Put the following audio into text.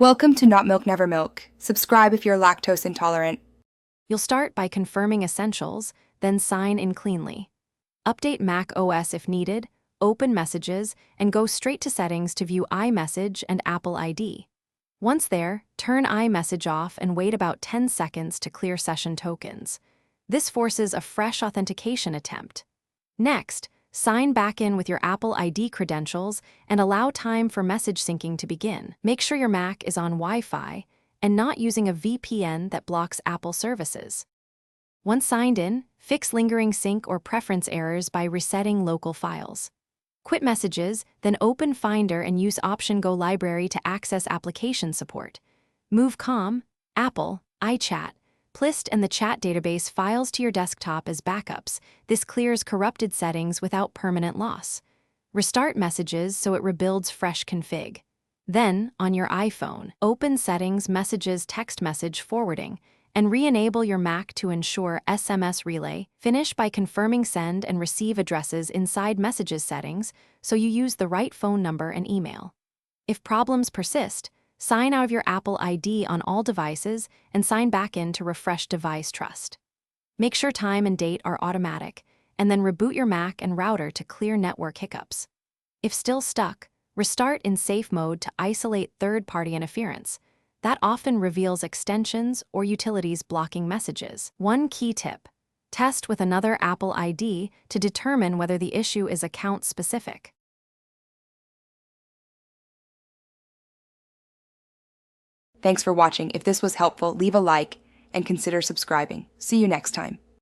Welcome to Not Milk Never Milk. Subscribe if you're lactose intolerant. You'll start by confirming essentials, then sign in cleanly. Update Mac OS if needed, open Messages, and go straight to Settings to view iMessage and Apple ID. Once there, turn iMessage off and wait about 10 seconds to clear session tokens. This forces a fresh authentication attempt. Next, sign back in with your Apple ID credentials and allow time for message syncing to begin. Make sure your Mac is on Wi-Fi and not using a VPN that blocks Apple services. Once signed in, fix lingering sync or preference errors by resetting local files. Quit Messages, then open Finder and use Option Go Library to access application support. Move Com, Apple, iChat, Plist and the chat database files to your desktop as backups. This clears corrupted settings without permanent loss. Restart Messages so it rebuilds fresh config. Then, on your iPhone, open Settings, Messages, Text Message Forwarding, and re-enable your Mac to ensure SMS relay. Finish by confirming send and receive addresses inside Messages settings so you use the right phone number and email. If problems persist, sign out of your Apple ID on all devices and sign back in to refresh device trust. Make sure time and date are automatic, and then reboot your Mac and router to clear network hiccups. If still stuck, restart in safe mode to isolate third-party interference. That often reveals extensions or utilities blocking messages. One key tip: test with another Apple ID to determine whether the issue is account-specific. Thanks for watching. If this was helpful, leave a like and consider subscribing. See you next time.